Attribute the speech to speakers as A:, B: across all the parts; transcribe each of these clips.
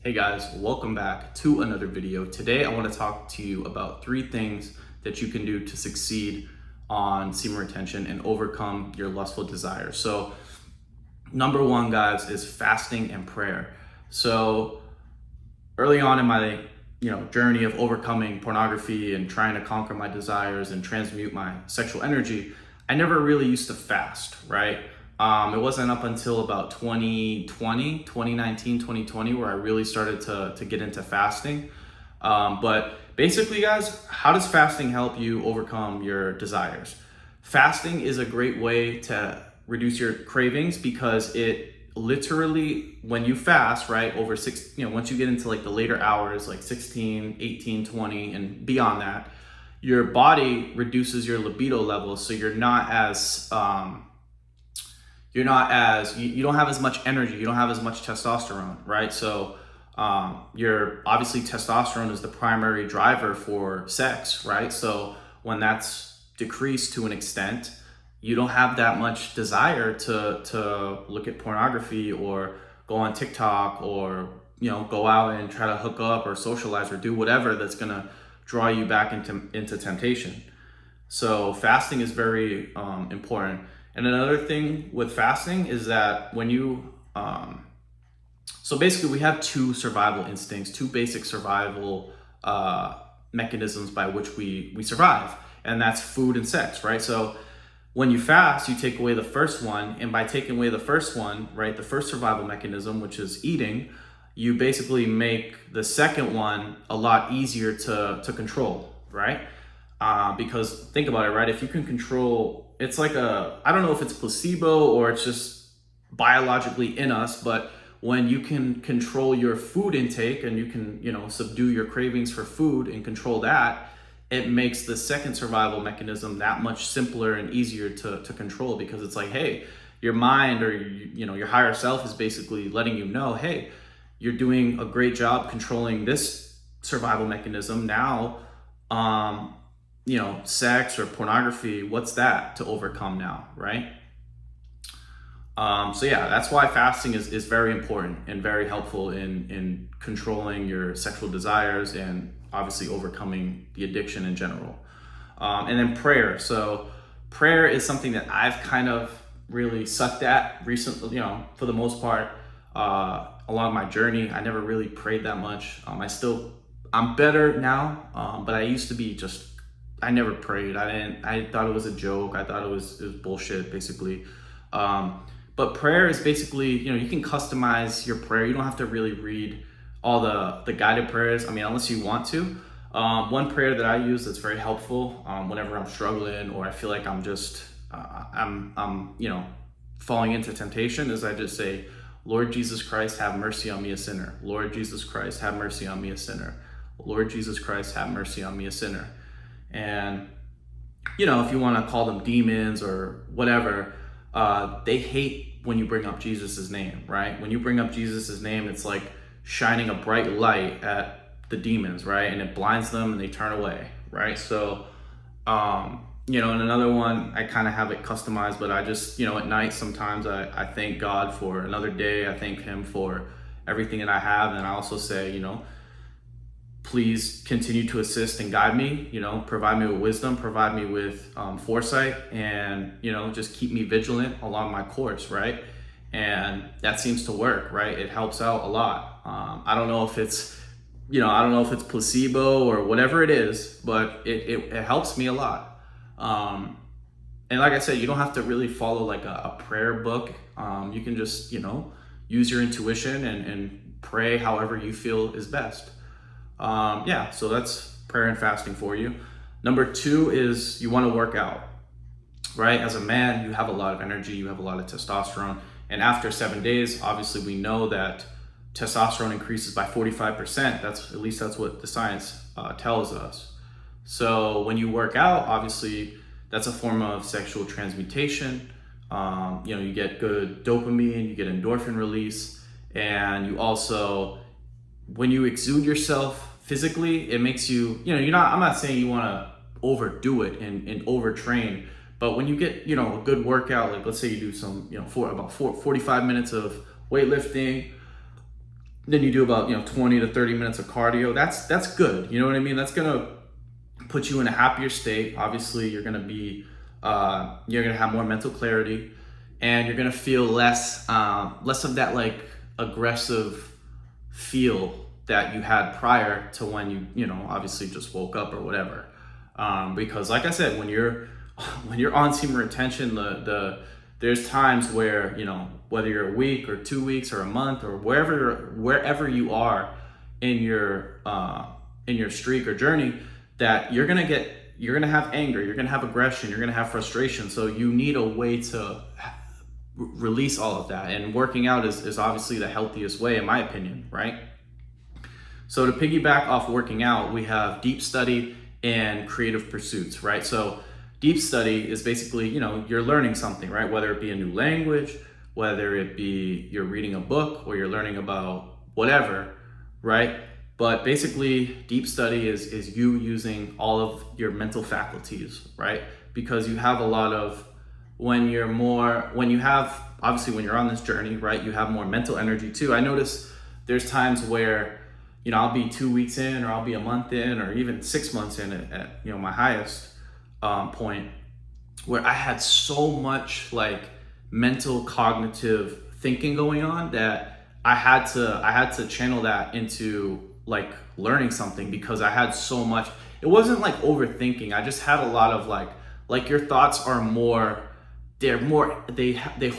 A: Hey guys, welcome back to another video. Today I want to talk to you about 3 things that you can do to succeed on semen retention and overcome your lustful desires. So number 1, guys, is fasting and prayer. So early on in my journey of overcoming pornography and trying to conquer my desires and transmute my sexual energy, I never really used to fast, right? It wasn't up until about 2019, 2020, where I really started to get into fasting. But basically, guys, how does fasting help you overcome your desires? Fasting is a great way to reduce your cravings because it literally, when you fast, right, over once you get into like the later hours, like 16, 18, 20, and beyond that, your body reduces your libido levels. So you're not as, you don't have as much energy, you don't have as much testosterone, right? So your obviously testosterone is the primary driver for sex, right? So when that's decreased to an extent, you don't have that much desire to look at pornography or go on TikTok or go out and try to hook up or socialize or do whatever that's gonna draw you back into temptation. So fasting is very important. And another thing with fasting is that when you so basically we have 2 survival instincts, 2 basic survival mechanisms by which we survive, and that's food and sex, right? So when you fast, you take away the first one, and by taking away the first one, right, the first survival mechanism, which is eating, you basically make the second one a lot easier to control, right? Because think about it, right? If you can control, it's like I don't know if it's placebo or it's just biologically in us, but when you can control your food intake and you can, subdue your cravings for food and control that, it makes the second survival mechanism that much simpler and easier to control, because it's like, hey, your mind or your higher self is basically letting you know, hey, you're doing a great job controlling this survival mechanism. Now, sex or pornography, what's that to overcome now, right? So yeah, that's why fasting is very important and very helpful in controlling your sexual desires and obviously overcoming the addiction in general. And then prayer. So prayer is something that I've kind of really sucked at recently, for the most part, along my journey. I never really prayed that much. I'm better now, but I used to be I never prayed. I thought it was a joke. I thought it was bullshit, basically. But prayer is basically, you can customize your prayer. You don't have to really read all the guided prayers. I mean, unless you want to. One prayer that I use that's very helpful whenever I'm struggling or I feel like I'm just, falling into temptation, is I just say, Lord Jesus Christ, have mercy on me, a sinner. Lord Jesus Christ, have mercy on me, a sinner. Lord Jesus Christ, have mercy on me, a sinner. And, if you want to call them demons or whatever, they hate when you bring up Jesus's name, right? When you bring up Jesus's name, it's like shining a bright light at the demons, right? And it blinds them and they turn away, right? So, and another one, I kind of have it customized, but I just, at night, sometimes I thank God for another day. I thank him for everything that I have. And I also say, please continue to assist and guide me, provide me with wisdom, provide me with foresight, and, just keep me vigilant along my course, right? And that seems to work, right? It helps out a lot. I don't know if it's, placebo or whatever it is, but it helps me a lot. And like I said, you don't have to really follow like a prayer book. You can just, use your intuition and pray however you feel is best. So that's prayer and fasting for you. Number 2 is you want to work out, right? As a man, you have a lot of energy, you have a lot of testosterone. And after 7 days, obviously we know that testosterone increases by 45%. At least that's what the science tells us. So when you work out, obviously that's a form of sexual transmutation. You get good dopamine, you get endorphin release, and you also, when you exude yourself physically, it makes you, I'm not saying you want to overdo it and overtrain, but when you get, a good workout, like let's say you do some, 45 minutes of weightlifting, then you do about 20 to 30 minutes of cardio. That's good. You know what I mean? That's gonna put you in a happier state. Obviously, you're gonna have more mental clarity, and you're gonna feel less of that like aggressive feel that you had prior to when you obviously just woke up or whatever. Because like I said, when you're on semen retention, there's times where, whether you're a week or 2 weeks or a month or wherever you are in your streak or journey, that you're gonna have anger, you're gonna have aggression, you're gonna have frustration. So you need a way to release all of that, and working out is obviously the healthiest way, in my opinion, right? So to piggyback off working out, we have deep study and creative pursuits, right? So deep study is basically, you're learning something, right? Whether it be a new language, whether it be you're reading a book or you're learning about whatever, right? But basically, deep study is you using all of your mental faculties, right? Because you have a lot of, when you're on this journey, right, you have more mental energy too. I notice there's times where, I'll be 2 weeks in, or I'll be a month in, or even 6 months in at my highest point, where I had so much like mental cognitive thinking going on that I had to channel that into like learning something, because I had so much. It wasn't like overthinking. I just had a lot of like your thoughts are more, they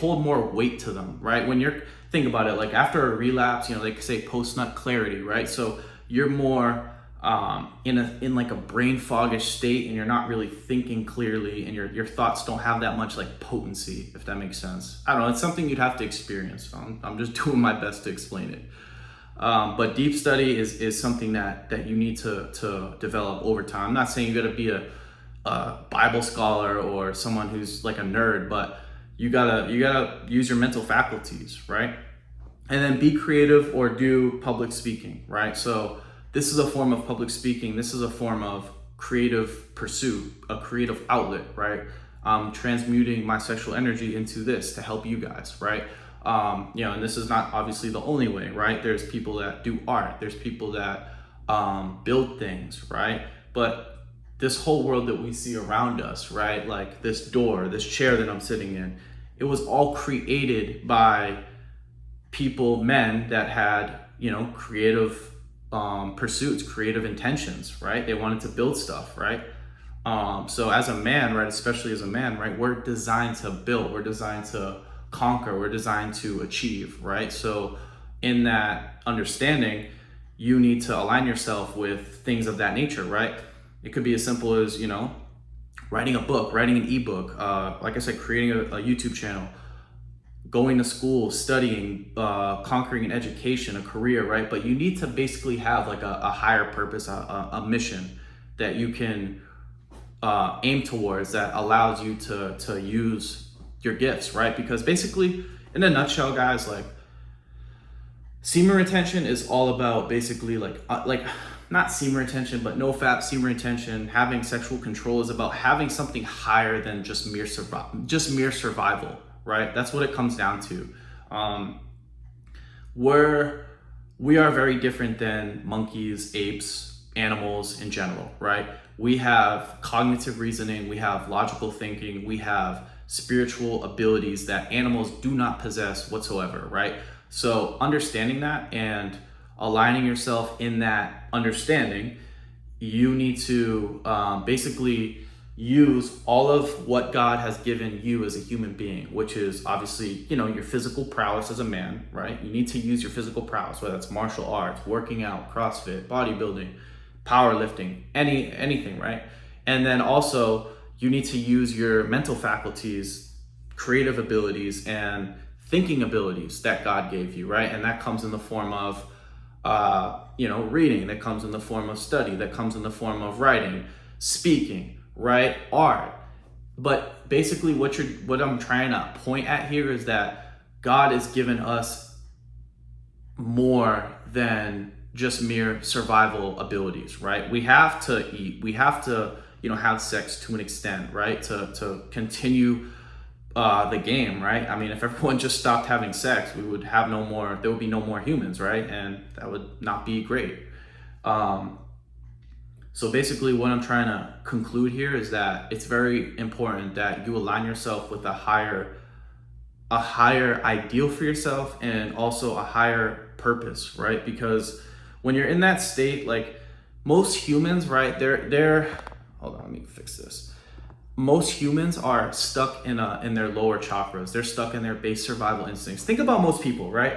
A: hold more weight to them, right? When you're, think about it, like after a relapse, they say post-nut clarity, right? So you're more in like a brain foggish state, and you're not really thinking clearly, and your thoughts don't have that much like potency, if that makes sense. I don't know, it's something you'd have to experience. I'm just doing my best to explain it. But deep study is something that you need to develop over time. I'm not saying you gotta be a Bible scholar or someone who's like a nerd, but you gotta use your mental faculties, right? And then be creative or do public speaking, right? So this is a form of public speaking. This is a form of creative pursuit, a creative outlet, right? Transmuting my sexual energy into this to help you guys, right? And this is not obviously the only way, right? There's people that do art. There's people that build things, right? But this whole world that we see around us, right? Like this door, this chair that I'm sitting in, it was all created by people, men that had, creative pursuits, creative intentions, right? They wanted to build stuff, right? So as a man, right, especially as a man, right, we're designed to build, we're designed to conquer, we're designed to achieve, right? So in that understanding, you need to align yourself with things of that nature, right? It could be as simple as, writing a book, writing an ebook, like I said, creating a YouTube channel, going to school, studying, conquering an education, a career, right? But you need to basically have like a higher purpose, a mission that you can aim towards, that allows you to use your gifts, right? Because basically, in a nutshell, guys, like semen retention is all about basically like not semen retention, but NoFap semen retention. Having sexual control is about having something higher than just mere survival, right? That's what it comes down to. We are very different than monkeys, apes, animals in general, right? We have cognitive reasoning, we have logical thinking, we have spiritual abilities that animals do not possess whatsoever, right? So understanding that and aligning yourself in that understanding, you need to basically use all of what God has given you as a human being, which is obviously, your physical prowess as a man, right? You need to use your physical prowess, whether it's martial arts, working out, CrossFit, bodybuilding, powerlifting, anything, right? And then also you need to use your mental faculties, creative abilities, and thinking abilities that God gave you, right? And that comes in the form of reading, that comes in the form of study, that comes in the form of writing, speaking, right? Art. But basically what I'm trying to point at here is that God has given us more than just mere survival abilities, right? We have to eat, we have to, have sex to an extent, right? To continue the game, right? I mean, if everyone just stopped having sex, we would have no more, there would be no more humans, right? And that would not be great. So basically what I'm trying to conclude here is that it's very important that you align yourself with a higher ideal for yourself, and also a higher purpose, right? Because when you're in that state, like most humans, right, they're hold on, let me fix this. Most humans are stuck in their lower chakras. They're stuck in their base survival instincts. Think about most people, right?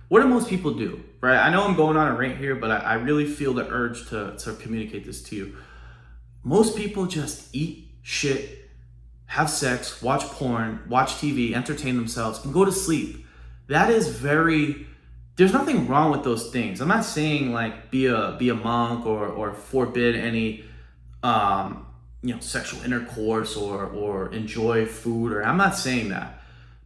A: What do most people do, right? I know I'm going on a rant here, but I really feel the urge to communicate this to you. Most people just eat shit, have sex, watch porn, watch TV, entertain themselves, and go to sleep. That is very, there's nothing wrong with those things. I'm not saying like be a monk or forbid any sexual intercourse or enjoy food, or I'm not saying that.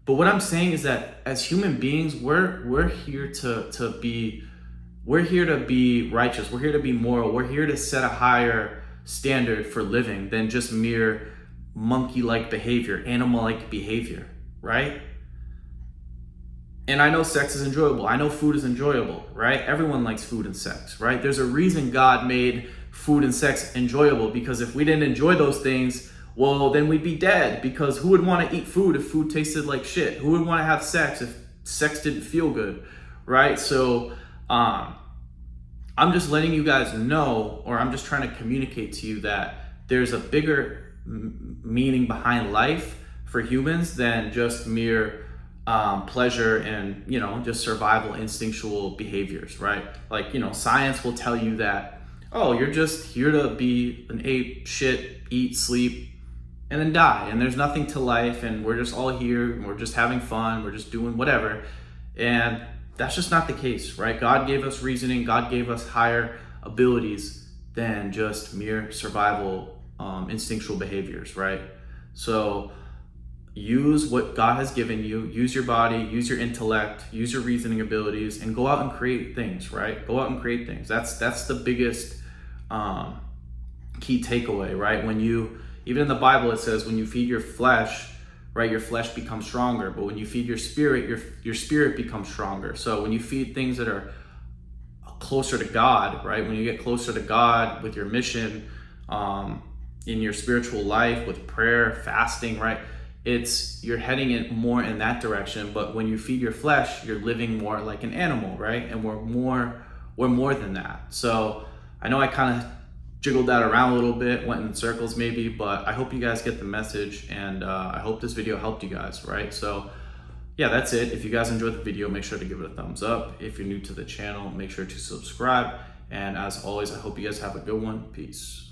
A: But what I'm saying is that as human beings, we're here to be righteous. We're here to be moral. We're here to set a higher standard for living than just mere monkey-like behavior, animal-like behavior, right? And I know sex is enjoyable. I know food is enjoyable, right? Everyone likes food and sex, right? There's a reason God made food and sex enjoyable, because if we didn't enjoy those things, well, then we'd be dead, because who would want to eat food if food tasted like shit? Who would want to have sex if sex didn't feel good, right? So I'm just letting you guys know, or I'm just trying to communicate to you that there's a bigger meaning behind life for humans than just mere pleasure and just survival instinctual behaviors, right? Like science will tell you that, oh, you're just here to be an ape, shit, eat, sleep, and then die, and there's nothing to life, and we're just all here, and we're just having fun, we're just doing whatever. And that's just not the case, right? God gave us reasoning, God gave us higher abilities than just mere survival instinctual behaviors, right? So use what God has given you, use your body, use your intellect, use your reasoning abilities, and go out and create things, right? Go out and create things. That's the biggest key takeaway, right? Even in the Bible, it says when you feed your flesh, right, your flesh becomes stronger. But when you feed your spirit, your spirit becomes stronger. So when you feed things that are closer to God, right, when you get closer to God with your mission, in your spiritual life, with prayer, fasting, right, you're heading it more in that direction. But when you feed your flesh, you're living more like an animal, right? And we're more than that. So I know I kind of jiggled that around a little bit, went in circles maybe, but I hope you guys get the message, and I hope this video helped you guys, right? So yeah, that's it. If you guys enjoyed the video, make sure to give it a thumbs up. If you're new to the channel, make sure to subscribe. And as always, I hope you guys have a good one. Peace.